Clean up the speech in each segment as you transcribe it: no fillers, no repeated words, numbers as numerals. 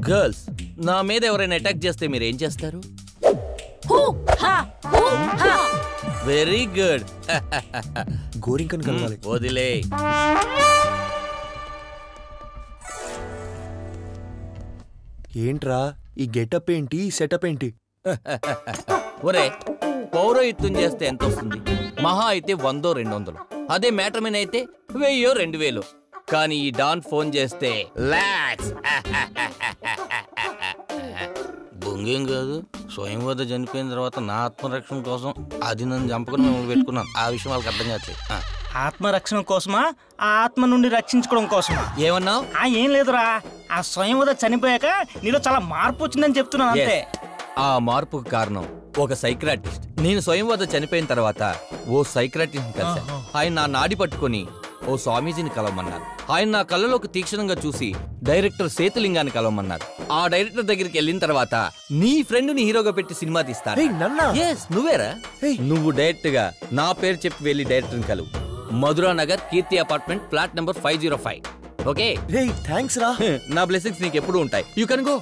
Girls, నా మీద ఎవరైనా అటాక్ చేస్తే మీరు ఏం చేస్తారు? Very good. గోరింకను కలవాలి. వదిలే. ఏంట్రా ఈ గెటప్ ఏంటి, సెటప్ ఏంటి? ఒరే, పౌరోహిత్యం చేస్తే ఎంత వస్తుంది? మహా అయితే 100-200. అదే మ్యాటర్మెన్ అయితే 1000-2000. కానీ ఈ డాన్ ఫోన్ చేస్తే లాక్స్. బొంగేం కాదు, స్వయం వద్ద చనిపోయిన తర్వాత నా ఆత్మరక్షణ కోసం అది నన్ను చంపకుండా మిమ్మల్ని పెట్టుకున్నాను. ఆ విషయం వాళ్ళకి అర్థం కావట్లేదు. ఆత్మరక్షణ కోసమా, ఆ ఆత్మ నుండి రక్షించుకోవడం కోసమా? ఏమన్నావు? ఏం లేదురా, ఆ స్వయం వద్ద చనిపోయాక నీలో చాలా మార్పు వచ్చిందని చెప్తున్నాను అంతే. ఆ మార్పుకు కారణం ఒక సైక్రాటిస్ట్. నేను స్వయం వద్ద చనిపోయిన తర్వాత ఓ సైక్రాటిస్ట్ కలిశాను. ఆయన నా నాడి పట్టుకొని ఓ స్వామీజీని కలవమన్నారు. ఆయన నా కళ్ళలోకి తీక్షణంగా చూసి డైరెక్టర్ సేతులింగాన్ని కలవమన్నారు. ఆ డైరెక్టర్ దగ్గరికి వెళ్ళిన తర్వాత నీ ఫ్రెండ్ ని హీరోగా పెట్టి సినిమా తీస్తాను. నువ్వేరా? నువ్వు డైరెక్ట్ గా నా పేరు చెప్పి వెళ్ళి డైరెక్టర్ ని కలువు. Madhura Nagar, Keerthi apartment, flat number 505. Okay? Thanks రా. నా బ్లెస్సింగ్స్ నీకు ఎప్పుడు ఉంటాయి. You can go.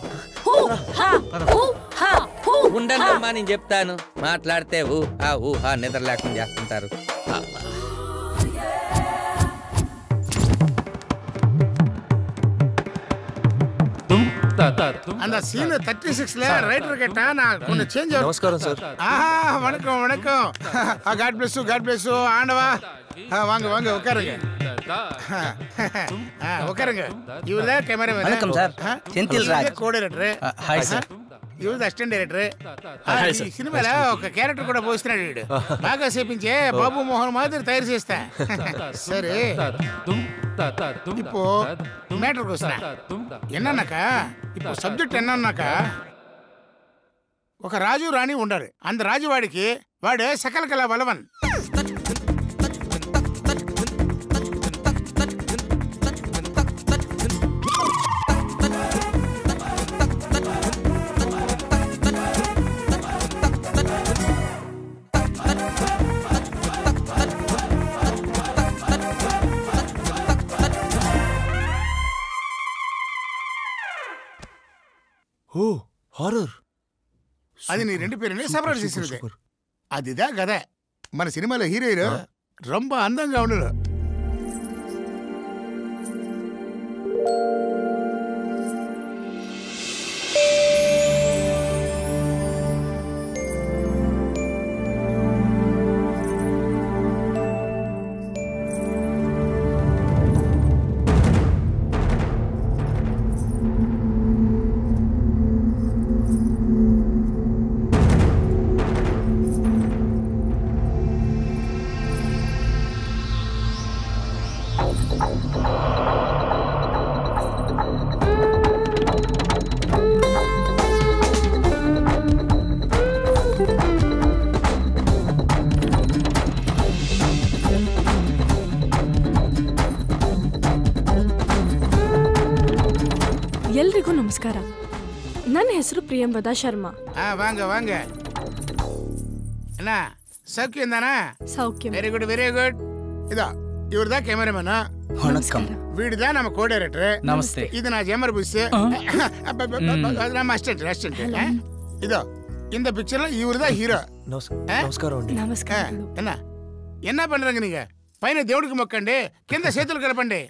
ఉండమ్మా, నేను చెప్తాను. మాట్లాడితే ఊహా నిద్ర లేకుండా చేస్తుంటారు. அந்த சீன் 36ல ரைட்டர் கேட்டா நான் கொஞ்சம் சேஞ்ச் ஆகும். நமஸ்காரம் சார். வணக்கம் வணக்கம். God bless you, God bless you. ஆண்டவா, வாங்க வாங்க உட்காருங்க. உட்காருங்க. இவர்தான் கேமராமேன். வணக்கம் sir. Senthil Raj. Coordinator. Hi sir. ఇవర్ అసిస్టెంట్ డైరెక్టర్. ఈ సినిమాలో ఒక క్యారెక్టర్ కూడా పోస్తున్నాడు వీడు. బాగా చేపించే బాబు మోహన్ మాదిరి తయారు చేస్తా. సరే, இப்போ மேட்டருக்கு వస్తున్నా. என்னன்னாக்கா, இப்போ సబ్జెక్ట్ என்னன்னாக்கா, ఒక రాజు రాణి ఉండాలి. అంద రాజువాడికి వాడు సకల కళ బలవన్. హారర్. అది నీ రెండు పేరుని సెపరేట్ చేసినది. అదిదా కదా మన సినిమాలో హీరోయిన్ రొంబ అందంగా ఉండరు. ಎಲ್ರಿಗೂ ನಮಸ್ಕಾರ. ನನ್ನ ಹೆಸರು ಪ್ರಿಯಂವದ ಶರ್ಮಾ. வாங்க வாங்க. என்ன சௌக்கியம் தானே? ಸೌಖ್ಯ. Very good very good. இதா இவர் தான் கேமராமேன். வணக்கம். வீடு தான் நம்ம கோ டைரக்டர். నమస్తే. இது நான் ஜேமர் புஷ். நம்ம அசிஸ்டன்ட். இதோ இந்த பிக்சர்ல இவர் தான் హీరో. నమస్కారం అండి. నమస్కారాలు. என்ன பண்றீங்க நீங்க? పైన దేవుడికి మొక్కండి, కింద చేతులు కలపండి.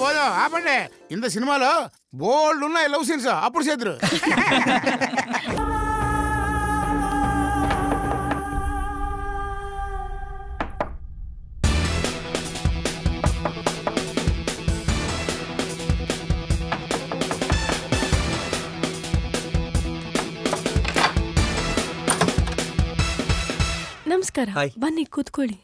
పోదాం ఆపండి. ఇంత సినిమాలో బోల్డ్ ఉన్నాయి లవ్ సీన్స్. అప్పుడు చేతురు. ನಮಸ್ಕಾರ. ಬನ್ನಿ ಕೂತ್ಕೊಳ್ಳಿ.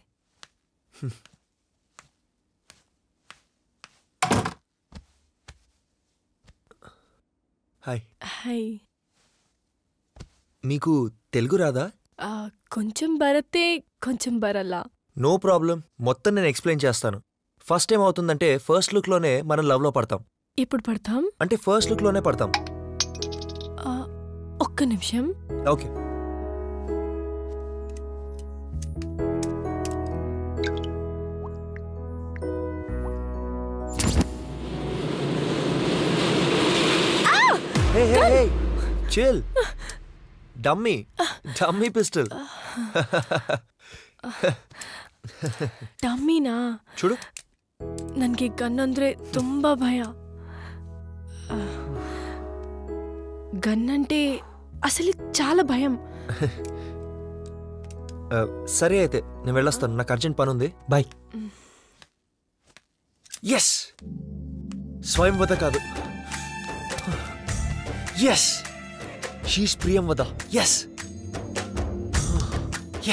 హాయ్. హాయ్. మీకు తెలుగు రాదా? కొంచెం బరతే కొంచెం బరలా. నో ప్రాబ్లం, మొత్తం నేను ఎక్స్ప్లెయిన్ చేస్తాను. ఫస్ట్ టైం అవుతుందంటే ఫస్ట్ లుక్లోనే మనం లవ్లో పడతాం. ఇప్పుడు పడతాం అంటే ఫస్ట్ లుక్లోనే పడతాం. ఒక్క నిమిషం. Okay. Hey, hey, hey, chill. Dummy pistol. ಡಮ್ಮಿನಾ? చూడు, ನನಗೆ ಗನ್ ಅಂದ್ರೆ ತುಂಬಾ ಭಯ. గన్ అంటే అసలు చాలా భయం. సరే అయితే నేను వెళ్ళొస్తాను, నాకు అర్జెంట్ పని ఉంది. బాయ్. ఎస్, స్వయంవద కాదు. Yes, she's Priyamvada. Yes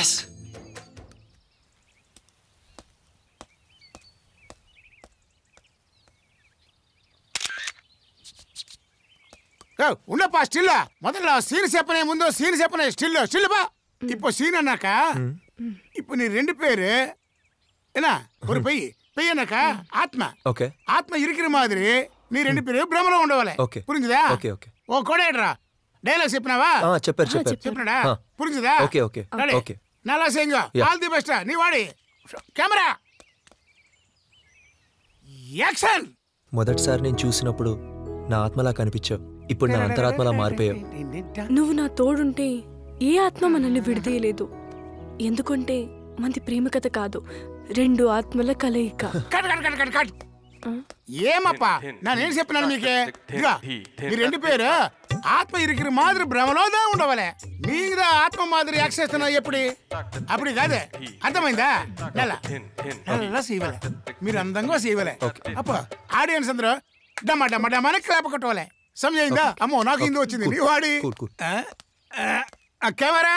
yes. ఉన్నப்பா ஸ்டில்லா முதல்ல சீன் சேப்பனே முந்தோ சீன் சேப்பனே ஸ்டில்லுப்பா. இப்போ சீன் அண்ணாக்கா, இப்போ நீ 2 பேரு என்ன ஒரு பெய்யனாக்கா ஆத்மா. ఓకే ఆత్మ ఇరికిన మాదిరి నీ 2 పేరు భ్రమలో ఉండవాలి. ఓకే పురింజదా? Okay okay. ఓ కోడేడ్రా డైలాగ్ చెప్పినావా? చెప్పారు. చెప్పినాడా? పురింజదా? Okay okay okay. నల్లా సేంగ ఆల్ ది బెస్ట్. నీ వాడి కెమెరా యాక్షన్. మొదటిసారి నేను చూసినప్పుడు నా ఆత్మలా కనిపించావు, ఇప్పుడు నా అంతరాత్మలా మారిపోయావు. నువ్వు నా తోడుంటే ఏ ఆత్మ మనల్ని విడదీయలేదు. ఎందుకంటే మంది ప్రేమ కథ కాదు, 2 ఆత్మల కలయిక. ఏమప్పా నేనేం చెప్పినాను మీకే? ఇక మీ 2 పేరు ఆత్మ ఇరికిన మాదిరి భ్రమలోనే ఉండవలే. నీదా ఆత్మ మాదిరి యాక్ట్ చేస్తున్నావు ఎప్పుడు? అప్పుడు కాదే, అర్థమైందా? నెల చేయవలే, మీరు అందంగా చేయవలే. అప్ప ఆడియన్స్ అందరూ డమ్మా డమ్మా డమ్మా క్లాప్ కొట్టవలే. సమజైందా? అమ్మో నాకు హిందీ వచ్చింది. నీ వాడి కెమెరా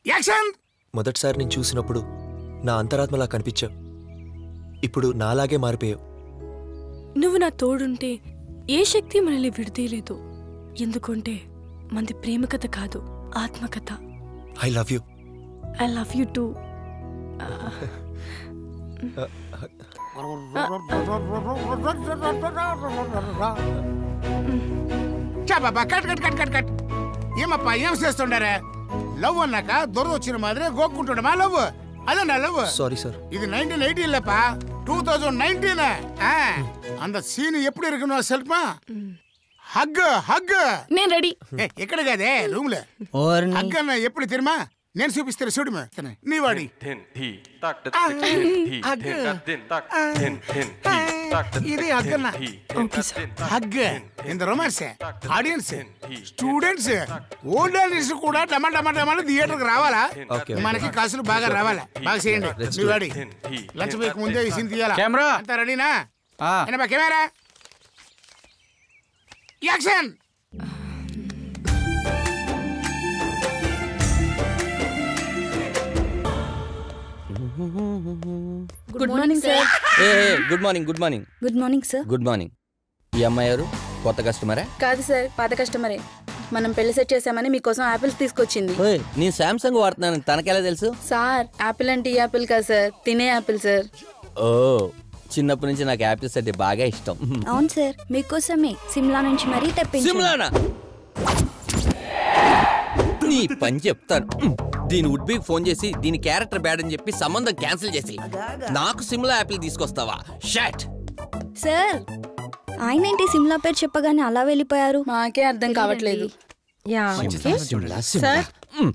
యాక్షన్. మొదటిసారి నేను చూసినప్పుడు నా అంతరాత్మలా కనిపించావు, ఇప్పుడు నాలాగే మారిపోయావు. నువ్వు నా తోడుంటే ఏ శక్తి మనల్ని విడదీయలేదు. ఎందుకంటే మంది ప్రేమ కథ కాదు, ఆత్మకథ. I love you. I love you too. Cut. ఏమప్పా ఏం చేస్తుండారా? లవ్ అన్నాక దొర వచ్చిన మాదిరి గోక్కుంటుండమా లవ్? అదన్నా లవ్? సారీ సార్, ఇది 1918 2019. అంత సీన్ ఎప్పుడు ఇరుకున్నావు సెల్ఫ్మా? Hug hug. నేను రెడీ. ఎక్కడ కాదే రూమ్ లో హగ్ అన్న ఎప్పుడు తిరుమా? నేను చూపిస్తాను చూడు. నీ వాడి ఇది హగ్ అన్న. హగ్ ఇంత romance. Audience, students, old audience కూడా డమా డమా డమాలు థియేటర్కి రావాలా? మనకి కాసులు బాగా రావాలా? బాగా చేయండి. నీ వాడి లంచ్ బ్రేక్ ముందే ఈ సీన్ తీయాలా? కెమెరా అంతా రెడీనా? Camera action. Good morning sir. Good morning. Good morning. Good morning sir. Good morning. ఈ అమ్మాయి ఎవరు? కొత్త కస్టమరా? కాదు సార్, పాత కస్టమరే. మనం పెళ్లి సెట్ చేసామని మీకోసం యాపిల్స్ తీసుకొచ్చింది. నేను సామ్సంగ్ వాడుతున్నాను, తనకెలా తెలుసు? సార్ యాపిల్ అంటే ఈ యాపిల్ కాదు సార్, తినే యాపిల్ సార్. ఓ, చిన్నప్పటి నుంచి నాకు యాపిల్స్ అంటే బాగా ఇష్టం. అవును సార్, మీకోసమే సిమ్లా నుంచి మరీ తెప్పించాను. సిమ్లానా? నీ పని చెప్తాను. దీని వుడ్బీకి ఫోన్ చేసి దీని క్యారెక్టర్ బ్యాడ్ అని చెప్పి సంబంధం క్యాన్సిల్ చేసి నాకు సిమ్లా యాపిల్ తీసుకొస్తావా? షట్. సార్ ఆయన ఏంటి సిమ్లా పేరు చెప్పగానే అలా వెళ్ళిపోయారు? మాకే అర్థం కావట్లేదు. సార్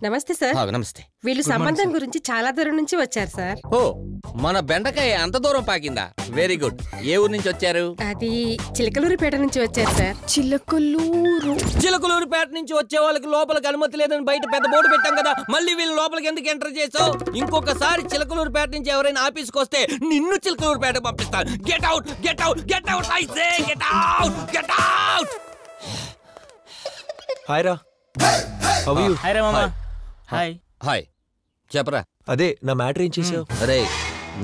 నమస్తే సార్. నమస్తే. వీళ్ళు సంబంధం గురించి చాలా దూరం నుంచి వచ్చారు సార్. ఓ, మన బెండకాయ అంత దూరం పాకిందా? Very good. ఏ ఊరు నుంచి వచ్చారు? అది చిలకలూరిపేట నుంచి వచ్చారు సార్. చిలకలూరిపేట నుంచి వచ్చే వాళ్ళకి లోపలికి అనుమతి లేదని బయట పెద్ద బోర్డు పెట్టాం కదా, మళ్ళీ వీళ్ళు లోపలికి ఎందుకు ఎంటర్ చేసావు? ఇంకొకసారి చిలకలూరిపేట నుంచి ఎవరైనా ఆఫీస్కి వస్తే నిన్ను చిలకలూరిపేట పంపిస్తాను. Get out, get out, get out, I say get out, get out. Hi రా. How are you? హాయ్ రా మామా. హాయ్. హాయ్. చెప్పరా. అదే నా మ్యాటర్ ఏం చేసావు? అరే,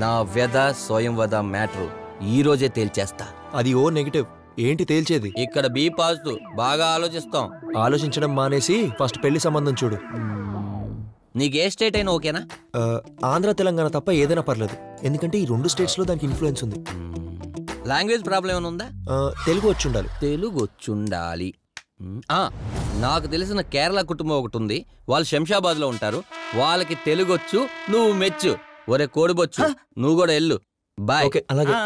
నా వ్యధ స్వయంవద మ్యాటర్ ఈ రోజే తేల్చేస్తా. అది ఓ నెగటివ్. ఏంటి తేల్చేది? ఇక్కడ బి పాజిటివ్, బాగా ఆలోచిస్తాం. ఆలోచించడం మానేసి ఫస్ట్ పెళ్లి సంబంధం చూడు. నీకు ఏ స్టేట్ అయినా ఓకేనా? ఆంధ్ర తెలంగాణ తప్ప ఏదైనా పర్లేదు, ఎందుకంటే ఈ 2 స్టేట్స్లో దానికి ఇన్ఫ్లుయెన్స్ ఉంది. లాంగ్వేజ్ ప్రాబ్లం ఏమైనా ఉందా? తెలుగు వచ్చుండాలి. తెలుగు వచ్చుండాలి. నాకు తెలిసిన కేరళ కుటుంబం ఒకటి ఉంది, వాళ్ళు శంషాబాద్లో ఉంటారు. వాళ్ళకి తెలుగొచ్చు, నువ్వు మెచ్చు. ఒరే కోడిబొచ్చు, నువ్వు కూడా వెళ్ళు. బాయ్. ఓకే, అలాగే.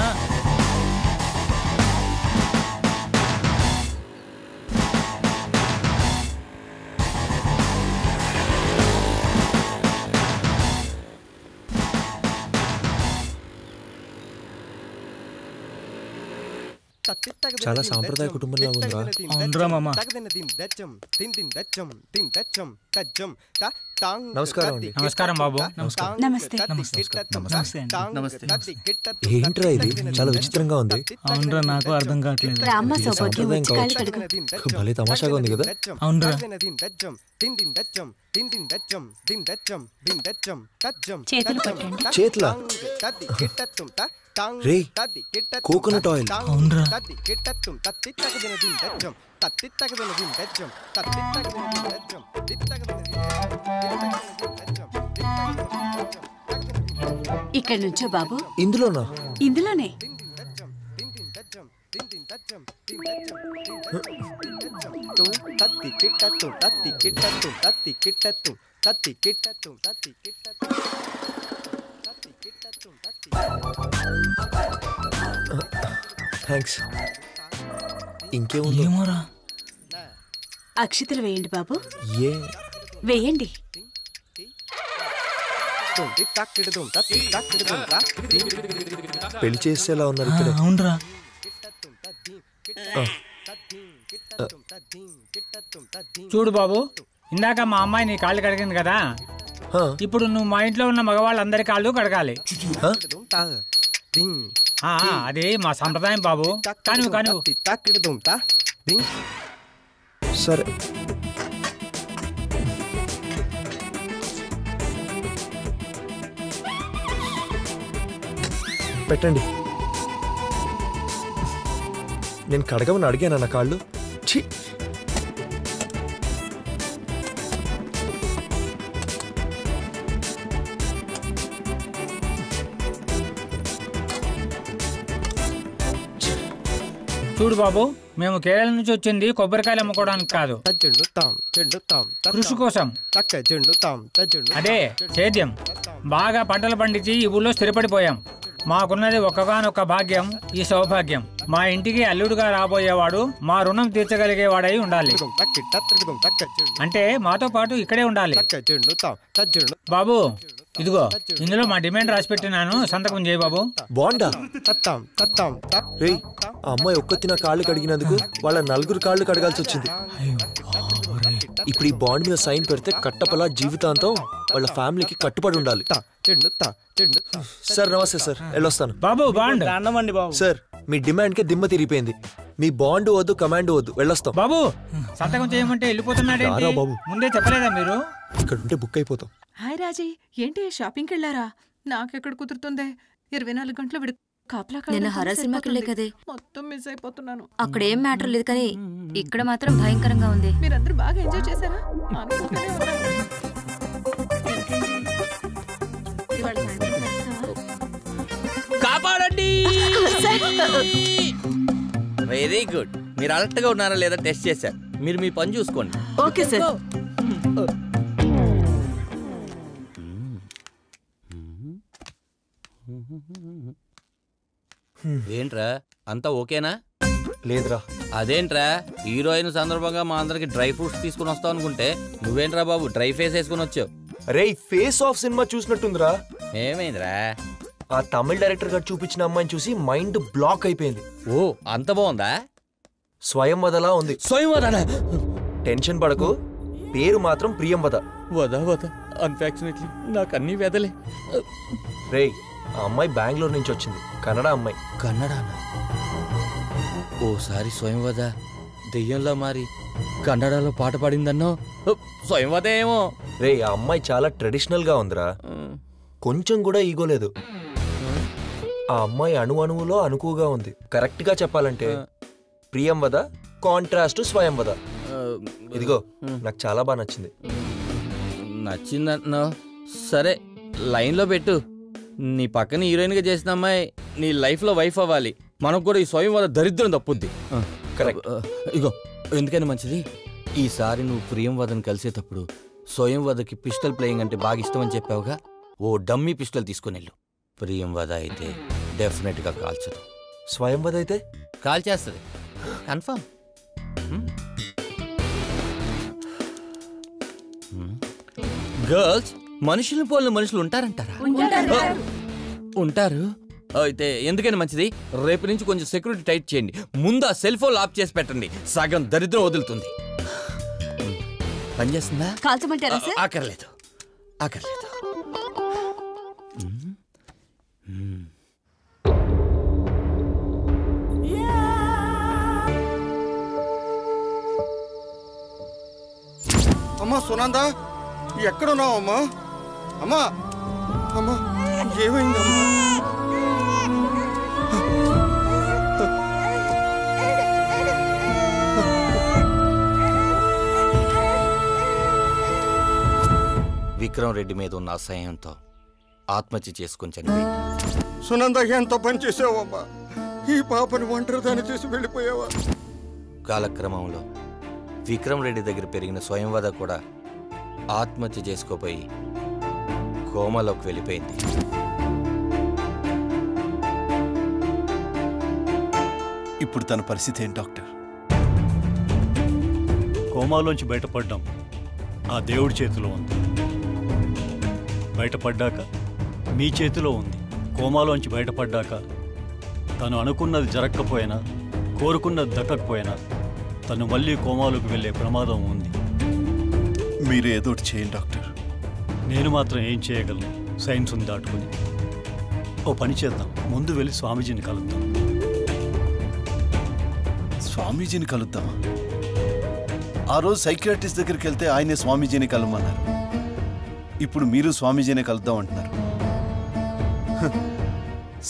చాలా సాంప్రదాయ కుటుంబంలా ఉందిరా. అవునరా మామ. నమస్కారం అండి. నమస్కారం బాబు. నమస్తే. ఏంట్రా ఇది, చాలా విచిత్రంగా ఉంది. అవునరా, నాకు అర్థం కావట్లేదు. సాంప్రదాయం కావచ్చు, భలే తమాషాగా ఉంది కదా. అవునరా. చేతుల రే కోకోనట్ ఆయిల్. అవునరా. ఇక్కడ నుంచో బాబు. ఇందులోనా? ఇందులోనే. థ్యాంక్స్. ఇంకేముంది? ఏమోరా. అక్షితలు వేయండి బాబు. ఏ వేయండి. పెళ్లి చేసేలా ఉన్నారు ఇక్కడ. అవునరా. చూడు బాబు, ఇందాక మా అమ్మాయి నీ కాళ్ళు కడిగింది కదా, ఇప్పుడు నువ్వు మా ఇంట్లో ఉన్న మగవాళ్ళందరి కాళ్ళు కడగాలి. అదే మా సంప్రదాయం బాబు. కాను కాను. సరే. పెట్టండి. నేను కడగమని అడిగాను నా కాళ్ళు. ఛీ. చూడు బాబు, మేము కేరళ నుంచి వచ్చింది కొబ్బరికాయలు అమ్ముకోవడానికి కాదు, కృషి కోసం. అదే సేద్యం. బాగా పంటలు పండించి ఈ ఊళ్ళో స్థిరపడిపోయాం. మాకున్నది ఒక్కగానొక్క భాగ్యం, ఈ సౌభాగ్యం. మా ఇంటికి అల్లుడుగా రాబోయేవాడు మా రుణం తీర్చగలిగేవాడై ఉండాలి. అంటే మాతో పాటు ఇక్కడే ఉండాలి. బాబు ఇదిగో, ఇందులో మా డిమాండ్ రాసి పెట్టినాను, సంతకం చేయి బాబు. బాండా? రేయ్, ఆ అమ్మాయి ఒక్కతి నా కాళ్ళు కడిగినందుకు వాళ్ళ 4 కాళ్ళు కడగాల్సి వచ్చింది. ఇప్పుడు ఈ బాండ్ మీద సైన్ పెడితే కట్టపలా జీవితాంతం వాళ్ళ ఫ్యామిలీకి కట్టుబడి ఉండాలి. సార్ నమస్తే సార్, వెళ్ళొస్తాను. బాబు బాండ్. సార్ మీ డిమాండ్ కే దిమ్మ తిరిగిపోయింది. మీ బాండ్ వద్దు, కమాండ్ వద్దు, వెళ్ళొస్తాం. బాబు సంతకం చేయమంటే వెళ్ళిపోతున్నాడే బాబు. ముందే చెప్పలేదా మీరు? ఇక్కడ ఉంటే బుక్ అయిపోతాం. హాయ్ రాజీ, ఏంటి షాపింగ్కి వెళ్ళారా? నాకెక్కడ కుదురుతుందే, 24 గంటలు విడు కాపలా. నేను హర్రర్ సినిమాకి వెళ్ళే కదే, మొత్తం మిస్ అయిపోతున్నాను. అక్కడ ఏం మ్యాటర్ లేదు కానీ ఇక్కడ మాత్రం భయంకరంగా ఉంది. మీరందరూ బాగా ఎంజాయ్ చేశారా? కాపాడండి. Very good. మీరు అలర్ట్ గా ఉన్నారా లేదా టెస్ట్ చేశారు. మీరు మీ పని చూసుకోండి. Okay sir. ఏంట్రా, అంతా ఓకేనా? లేదురా. అదేంట్రా, హీరోయిన్ సందర్భంగా మా అందరికి డ్రై ఫ్రూట్స్ తీసుకుని వస్తావు అనుకుంటే నువ్వేంట్రా బాబు డ్రై ఫేస్ వేసుకుని వచ్చావు? రే, ఫేస్ ఆఫ్ సినిమా చూసినట్టుందిరా. ఏమైందిరా? ఆ తమిళ డైరెక్టర్ గారు చూపించిన అమ్మాయిని చూసి మైండ్ బ్లాక్ అయిపోయింది. ఓ అంత బాగుందా? స్వయం వదలా ఉంది. స్వయం వదనా? టెన్షన్ పడకు, పేరు మాత్రం ప్రియం వద. వదా వద. అన్ఫార్చునేట్లీ నాకు అన్ని వెదలే. రే, ఆ అమ్మాయి బెంగళూరు నుంచి వచ్చింది, కన్నడ అమ్మాయి. కన్నడనా? ఓసారి స్వయంవద దెయ్యంలా మారి కన్నడలో పాట పాడిందన్నో. స్వయంవద ఏమో. రే, ఆ అమ్మాయి చాలా ట్రెడిషనల్ గా ఉందిరా, కొంచెం కూడా ఈగోలేదు. ఆ అమ్మాయి అణువులో అనుకువగా ఉంది. కరెక్ట్ గా చెప్పాలంటే ప్రియంవద కాంట్రాస్ట్ స్వయంవద. ఇదిగో నాకు చాలా బాగా నచ్చింది. నచ్చిందంటున్నావు, సరే లైన్లో పెట్టు. నీ పక్కన హీరోయిన్గా చేసిన అమ్మాయి నీ లైఫ్లో వైఫ్ అవ్వాలి. మనకు కూడా ఈ స్వయంవద దరిద్రం తప్పుద్ది. కరెక్ట్. ఇగో ఎందుకని మంచిది, ఈసారి నువ్వు ప్రియంవదను కలిసేటప్పుడు స్వయంవదకి పిస్టల్ ప్లేయింగ్ అంటే బాగా ఇష్టమని చెప్పావుగా, ఓ డమ్మీ పిస్టల్ తీసుకుని వెళ్ళు. ప్రియంవద అయితే డెఫినెట్గా కాల్చదు, స్వయంవద అయితే కాల్చేస్తుంది కన్ఫర్మ్. గర్ల్స్ మనుషులు పోలిన మనుషులు ఉంటారంటారా? ఉంటారు. అయితే ఎందుకని మంచిది, రేపు నుంచి కొంచెం సెక్యూరిటీ టైట్ చేయండి. ముందు ఆ సెల్ ఫోన్ ఆఫ్ చేసి పెట్టండి, సగం దరిద్రం వదులుతుంది. పనిచేస్తుందా? కాల్చమంటారా సార్? ఆకర్లేదు ఆకర్లేదు. అమ్మా సునందా, ఎక్కడున్నావు అమ్మా? అమ్మా అమ్మా ఏమైందమ్మా? విక్రమ్ రెడ్డి మీద ఉన్న అసహ్యంతో ఆత్మహత్య చేసుకుని చనిపోయింది. సునంద ఎంత పని చేసావమ్మా? ఈ పాపని ఒంటరిదాన్ని చేసి వెళ్ళిపోయావా? కాలక్రమంలో విక్రమ్ రెడ్డి దగ్గర పెరిగిన స్వయంవద కూడా ఆత్మహత్య చేసుకోపోయి కోమాలోకి వెళ్ళిపోయింది. ఇప్పుడు తన పరిస్థితి ఏంటి డాక్టర్? కోమాలోంచి బయటపడ్డాం ఆ దేవుడి చేతిలో ఉంది. బయటపడ్డాక మీ చేతిలో ఉంది. కోమాలోంచి బయటపడ్డాక తను అనుకున్నది జరగకపోయినా, కోరుకున్నది దక్కకపోయినా తను మళ్ళీ కోమాలోకి వెళ్ళే ప్రమాదం ఉంది. మీరు ఏదోటి చేయండి డాక్టర్. నేను మాత్రం ఏం చేయగలను సైన్స్ని దాటుకుని? ఓ పని చేద్దాం, ముందు వెళ్ళి స్వామీజీని కలుద్దాం. స్వామీజీని కలుద్దామా? ఆ రోజు సైకియాట్రిస్ట్ దగ్గరికి వెళ్తే ఆయనే స్వామీజీని కలమన్నారు. ఇప్పుడు మీరు స్వామీజీనే కలుద్దాం అంటున్నారు.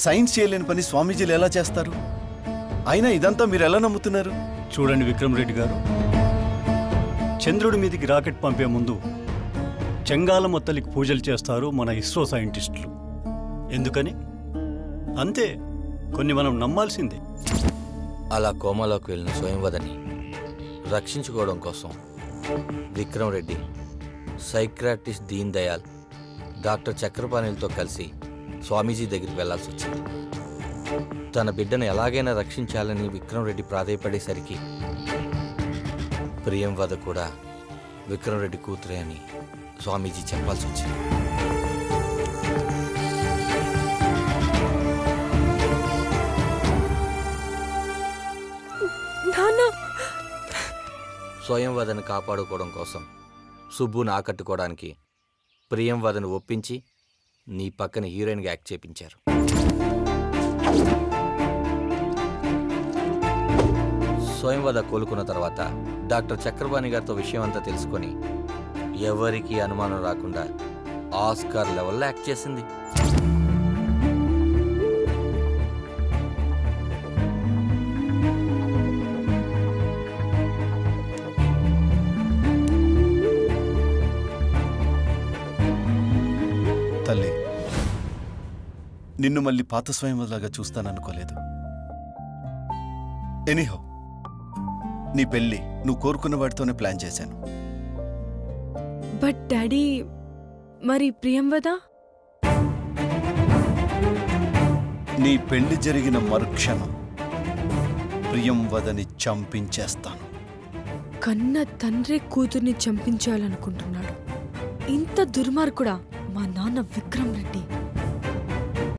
సైన్స్ చేయలేని పని స్వామీజీలు ఎలా చేస్తారు? అయినా ఇదంతా మీరు ఎలా నమ్ముతున్నారు? చూడండి విక్రమ్ రెడ్డి గారు, చంద్రుడి మీదికి రాకెట్ పంపే ముందు చెంగాలమ్మ తల్లికి పూజలు చేస్తారు మన ఇస్రో సైంటిస్టులు. ఎందుకని? అంతే, కొన్ని మనం నమ్మాల్సిందే. అలా కోమాలోకి వెళ్ళిన స్వయంవదని రక్షించుకోవడం కోసం విక్రమ్ రెడ్డి సైక్రాటిస్ట్ దీన్ దయాల్, డాక్టర్ చక్రపాణిలతో కలిసి స్వామీజీ దగ్గరికి వెళ్లాల్సి వచ్చింది. తన బిడ్డను ఎలాగైనా రక్షించాలని విక్రమ్ రెడ్డి ప్రాధేయపడేసరికి ప్రియంవద కూడా విక్రమ్ రెడ్డి కూతురే అని స్వామీజీ చెప్పాల్సి వచ్చింది. స్వయంవదను కాపాడుకోవడం కోసం సుబ్బును ఆకట్టుకోవడానికి ప్రియంవదను ఒప్పించి నీ పక్కన హీరోయిన్గా యాక్ట్ చేపించారు. స్వయంవద కోలుకున్న తర్వాత డాక్టర్ చక్రపాణి గారితో విషయం అంతా తెలుసుకొని ఎవరికి అనుమానం రాకుండా ఆస్కార్ లెవెల్లో యాక్ట్ చేసింది. తల్లి, నిన్ను మళ్ళీ పాత స్వయంవదలాగా చూస్తాననుకోలేదు. ఎనీహౌ, నీ పెళ్ళి నువ్వు కోరుకున్న వాడితోనే ప్లాన్ చేశాను. బట్ డాడీ, మరి ప్రియంవద? నీ పెళ్లి జరిగిన మరుక్షణం ప్రియంవదని చంపించేస్తాను. కన్న తండ్రి కూతుర్ని చంపించాలనుకుంటున్నాడు. ఇంత దుర్మార్గుడా మా నాన్న విక్రమ్ రెడ్డి?